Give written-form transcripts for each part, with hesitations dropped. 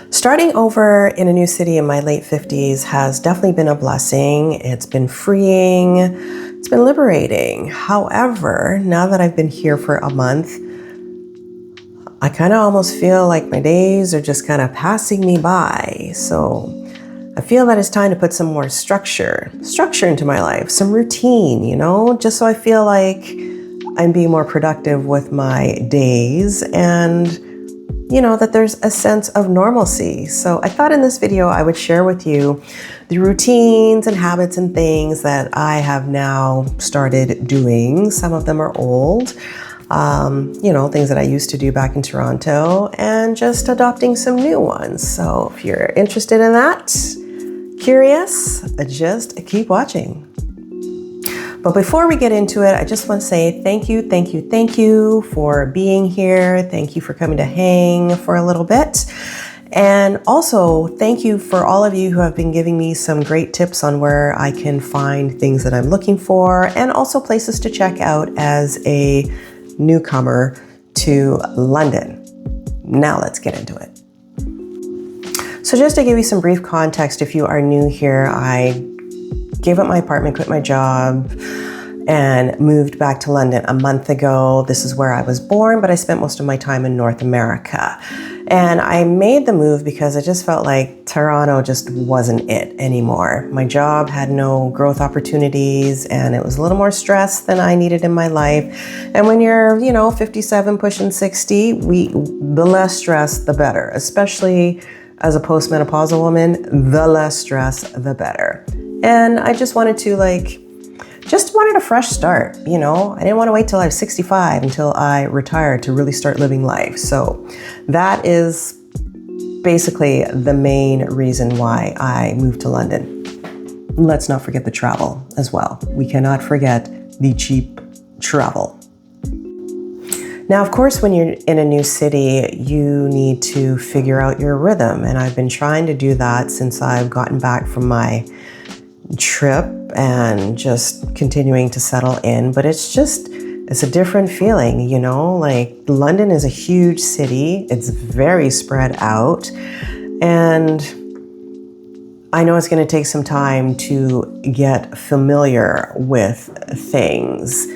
Starting over in a new city in my late 50s has definitely been a blessing. It's been freeing. It's been liberating. However, now that I've been here for a month, I kind of almost feel like my days are just kind of passing me by. So I feel that it's time to put some more structure into my life, some routine, just so I feel like I'm being more productive with my days and that there's a sense of normalcy. So I thought in this video I would share with you the routines and habits and things that I have now started doing. Some of them are old, things that I used to do back in Toronto, and just adopting some new ones. So if you're interested in that, curious, just keep watching. But before we get into it, I just want to say thank you for being here. Thank you for coming to hang for a little bit. And also thank you for all of you who have been giving me some great tips on where I can find things that I'm looking for, and also places to check out as a newcomer to London. Now let's get into it. So just to give you some brief context, if you are new here, I gave up my apartment, quit my job, and moved back to London a month ago. This is where I was born, but I spent most of my time in North America. And I made the move because I just felt like Toronto just wasn't it anymore. My job had no growth opportunities, and it was a little more stress than I needed in my life. And when you're, 57 pushing 60, the less stress, the better, especially as a postmenopausal woman, the less stress, the better. And I just wanted a fresh start, I didn't want to wait till I was 65 until I retired to really start living life. So that is basically the main reason why I moved to London. Let's not forget the travel as well. We cannot forget the cheap travel. Now, of course, when you're in a new city, you need to figure out your rhythm. And I've been trying to do that since I've gotten back from my trip and just continuing to settle in. But it's a different feeling, like London is a huge city. It's very spread out. And I know it's going to take some time to get familiar with things.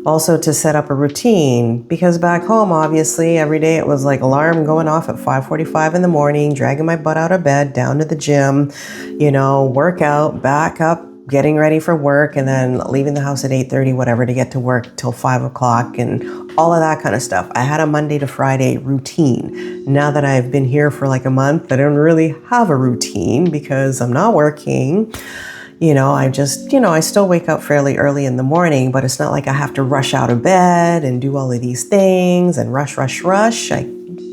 Also to set up a routine, because back home, obviously, every day it was like alarm going off at 5:45 in the morning, dragging my butt out of bed, down to the gym, work out, back up, getting ready for work, and then leaving the house at 8:30, whatever, to get to work till 5 o'clock and all of that kind of stuff. I had a Monday to Friday routine. Now that I've been here for like a month, I don't really have a routine because I'm not working. I still wake up fairly early in the morning, but it's not like I have to rush out of bed and do all of these things and rush. I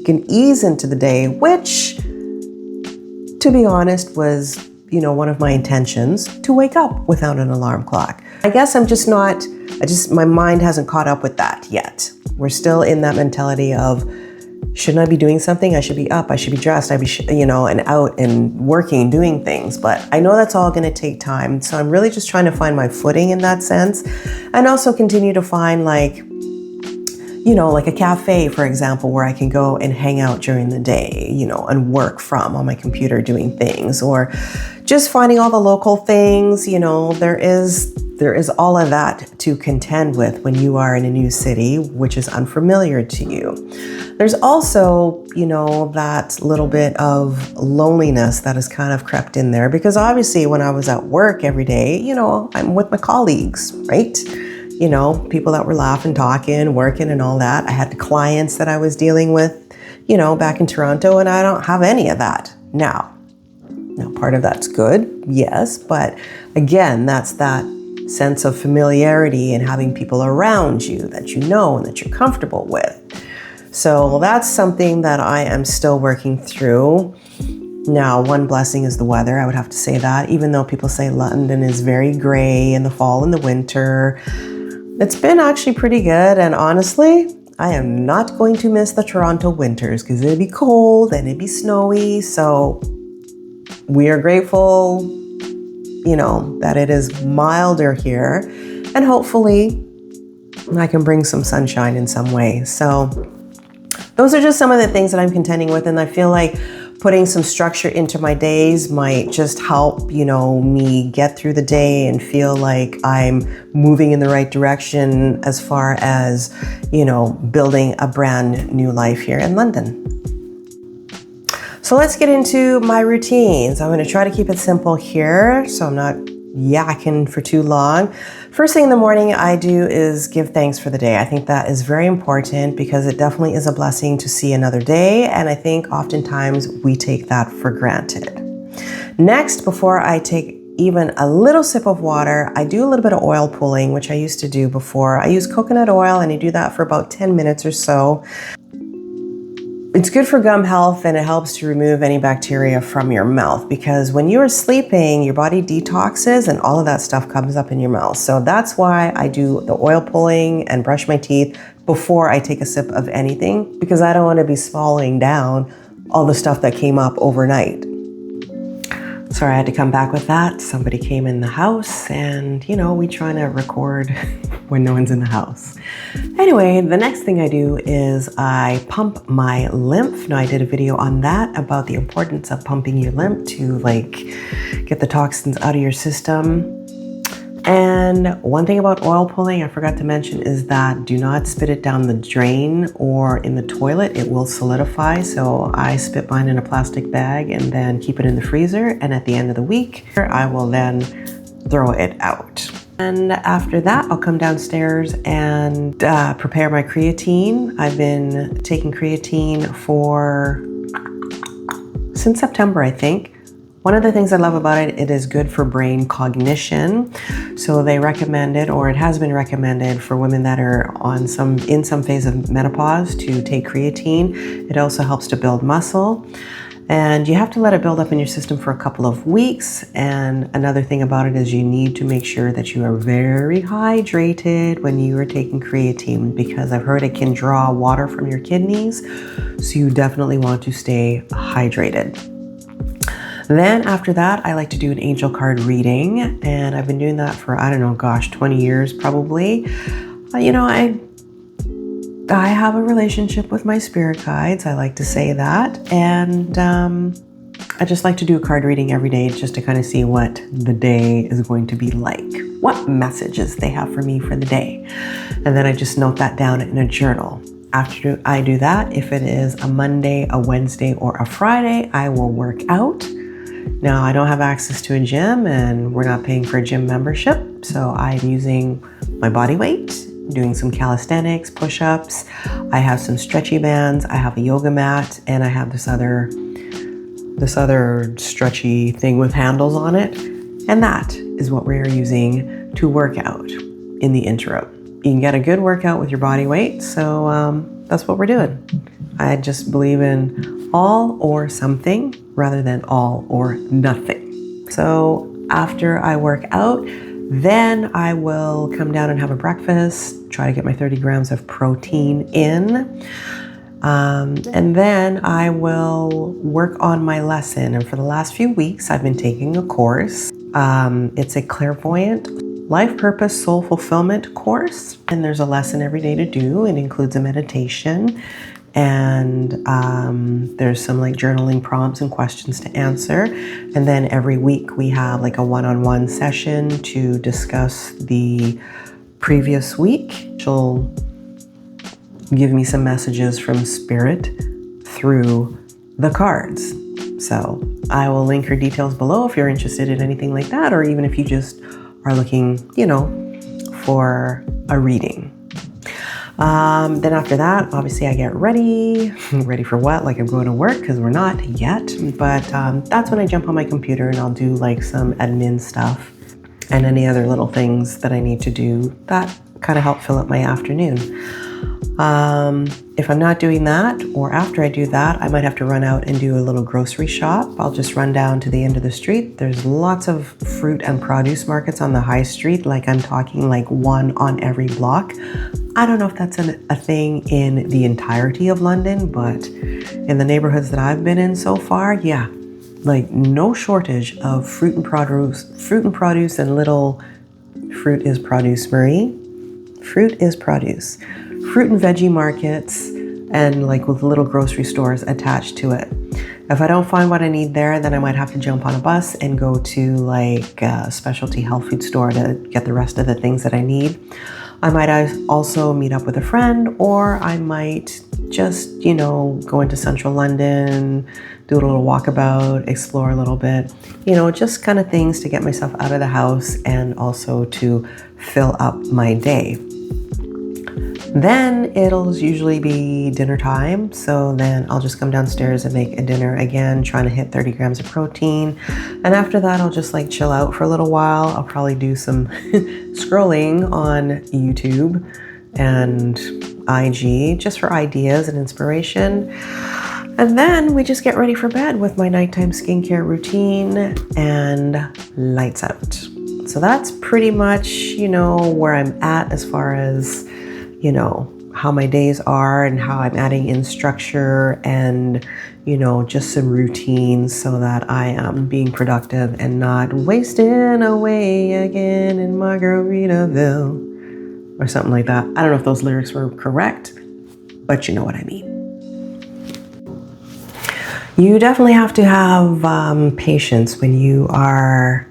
can ease into the day, which, to be honest, was, one of my intentions, to wake up without an alarm clock. I guess my mind hasn't caught up with that yet. We're still in that mentality of, shouldn't I be doing something? I should be up, I should be dressed, and out and working, doing things. But I know that's all going to take time. So I'm really just trying to find my footing in that sense, and also continue to find like a cafe, for example, where I can go and hang out during the day, and work from on my computer doing things, or just finding all the local things. There is all of that to contend with when you are in a new city, which is unfamiliar to you. There's also, that little bit of loneliness that has kind of crept in there, because obviously when I was at work every day, I'm with my colleagues, right? People that were laughing, talking, working and all that. I had the clients that I was dealing with, back in Toronto, and I don't have any of that now. Now, part of that's good, yes, but again, that's that sense of familiarity and having people around you that you know and that you're comfortable with. So that's something that I am still working through. Now, one blessing is the weather. I would have to say that, even though people say London is very gray in the fall and the winter, it's been actually pretty good. And honestly, I am not going to miss the Toronto winters because it'd be cold and it'd be snowy. So we are grateful, that it is milder here, and hopefully I can bring some sunshine in some way. So those are just some of the things that I'm contending with. And I feel like Putting some structure into my days might just help, me get through the day and feel like I'm moving in the right direction as far as, building a brand new life here in London. So let's get into my routines. I'm going to try to keep it simple here so I'm not yakking for too long. First thing in the morning I do is give thanks for the day. I think that is very important because it definitely is a blessing to see another day, and I think oftentimes we take that for granted. Next, before I take even a little sip of water, I do a little bit of oil pulling, which I used to do before. I use coconut oil and I do that for about 10 minutes or so. It's good for gum health, and it helps to remove any bacteria from your mouth, because when you are sleeping, your body detoxes and all of that stuff comes up in your mouth. So that's why I do the oil pulling and brush my teeth before I take a sip of anything, because I don't want to be swallowing down all the stuff that came up overnight. Sorry, I had to come back with that. Somebody came in the house and, we trying to record when no one's in the house. Anyway, the next thing I do is I pump my lymph. Now, I did a video on that about the importance of pumping your lymph to get the toxins out of your system. And one thing about oil pulling I forgot to mention is that do not spit it down the drain or in the toilet. It will solidify. So I spit mine in a plastic bag and then keep it in the freezer. And at the end of the week, I will then throw it out. And after that, I'll come downstairs and prepare my creatine. I've been taking creatine since September, I think. One of the things I love about it, it is good for brain cognition. So they recommend it, or it has been recommended for women that are in some phase of menopause to take creatine. It also helps to build muscle. And you have to let it build up in your system for a couple of weeks. And another thing about it is you need to make sure that you are very hydrated when you are taking creatine, because I've heard it can draw water from your kidneys. So you definitely want to stay hydrated. Then after that, I like to do an angel card reading, and I've been doing that for, 20 years probably. I have a relationship with my spirit guides. I like to say that. And I just like to do a card reading every day just to kind of see what the day is going to be like, what messages they have for me for the day. And then I just note that down in a journal. After I do that, if it is a Monday, a Wednesday, or a Friday, I will work out. Now, I don't have access to a gym and we're not paying for a gym membership, so I'm using my body weight, doing some calisthenics, push-ups. I have some stretchy bands, I have a yoga mat, and I have this other stretchy thing with handles on it. And that is what we're using to work out in the interim. You can get a good workout with your body weight, so that's what we're doing. I just believe in all or something rather than all or nothing. So after I work out, then I will come down and have a breakfast, try to get my 30 grams of protein in. And then I will work on my lesson. And for the last few weeks, I've been taking a course. It's a clairvoyant life purpose soul fulfillment course. And there's a lesson every day to do. It includes a meditation. And there's some journaling prompts and questions to answer. And then every week we have a one-on-one session to discuss the previous week. She'll give me some messages from Spirit through the cards. So I will link her details below if you're interested in anything like that, or even if you just are looking, for a reading. Then after that, obviously I get ready. Ready for what? I'm going to work, because we're not yet. But that's when I jump on my computer and I'll do some admin stuff and any other little things that I need to do that kind of help fill up my afternoon. If I'm not doing that, or after I do that, I might have to run out and do a little grocery shop. I'll just run down to the end of the street. There's lots of fruit and produce markets on the high street. I'm talking one on every block. I don't know if that's a thing in the entirety of London, but in the neighborhoods that I've been in so far, yeah, no shortage of fruit and produce and little fruit is produce, Marie. Fruit is produce. Fruit and veggie markets, and with little grocery stores attached to it. If I don't find what I need there, then I might have to jump on a bus and go to like a specialty health food store to get the rest of the things that I need. I might also meet up with a friend, or I might just, go into central London, do a little walkabout, explore a little bit, just kind of things to get myself out of the house and also to fill up my day. Then it'll usually be dinner time. So then I'll just come downstairs and make a dinner again, trying to hit 30 grams of protein. And after that, I'll just like chill out for a little while. I'll probably do some scrolling on YouTube and IG just for ideas and inspiration. And then we just get ready for bed with my nighttime skincare routine and lights out. So that's pretty much, where I'm at as far as how my days are and how I'm adding in structure and, just some routines so that I am being productive and not wasting away again in Margaritaville or something like that. I don't know if those lyrics were correct, but you know what I mean. You definitely have to have patience when you are,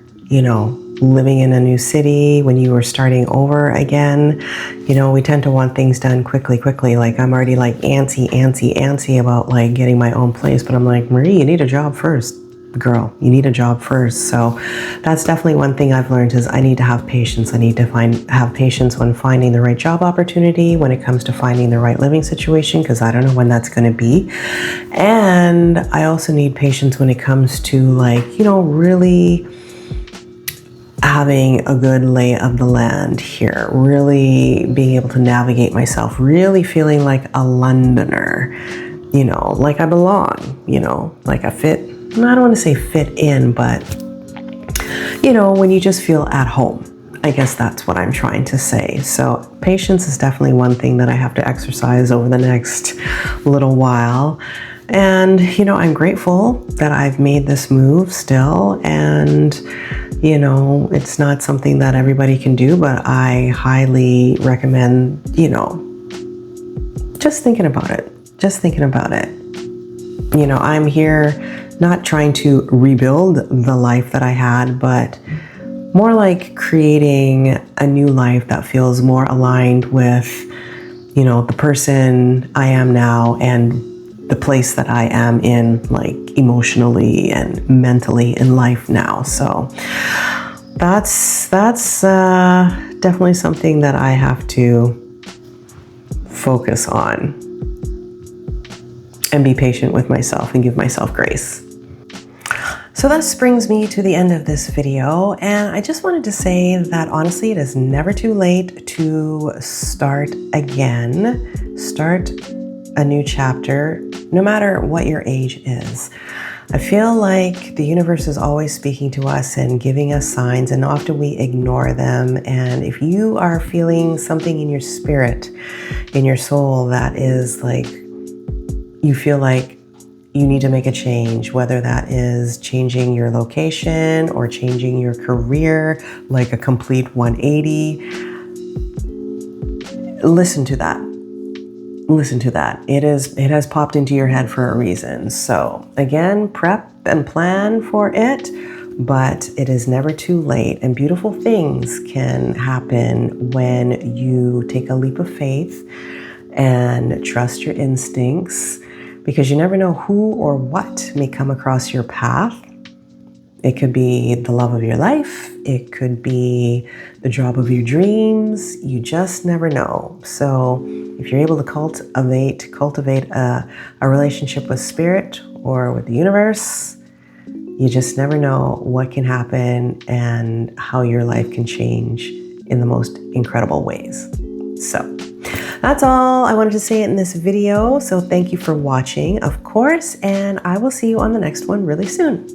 living in a new city, when you are starting over again. We tend to want things done quickly. Like I'm already like antsy about like getting my own place, but I'm like, Marie, you need a job first, girl. You need a job first. So that's definitely one thing I've learned is I need to have patience. I need to have patience when finding the right job opportunity, when it comes to finding the right living situation, because I don't know when that's going to be. And I also need patience when it comes to like, really having a good lay of the land here, really being able to navigate myself, really feeling like a Londoner, like I belong, like I fit, I don't want to say fit in, but, when you just feel at home. I guess that's what I'm trying to say. So patience is definitely one thing that I have to exercise over the next little while. And, I'm grateful that I've made this move still. And, it's not something that everybody can do, but I highly recommend, just thinking about it. I'm here not trying to rebuild the life that I had, but more like creating a new life that feels more aligned with, the person I am now and the place that I am in, like emotionally and mentally in life now. So that's definitely something that I have to focus on and be patient with myself and give myself grace. So this brings me to the end of this video, and I just wanted to say that honestly, it is never too late to start again, start a new chapter, no matter what your age is. I feel like the universe is always speaking to us and giving us signs, and often we ignore them. And if you are feeling something in your spirit, in your soul, that is like, you feel like you need to make a change, whether that is changing your location or changing your career, like a complete 180, listen to that. It has popped into your head for a reason. So again, prep and plan for it, but it is never too late. And beautiful things can happen when you take a leap of faith and trust your instincts, because you never know who or what may come across your path. It could be the love of your life. It could be the job of your dreams. You just never know. So if you're able to cultivate a relationship with spirit or with the universe, you just never know what can happen and how your life can change in the most incredible ways. So that's all I wanted to say in this video. So thank you for watching, of course, and I will see you on the next one really soon.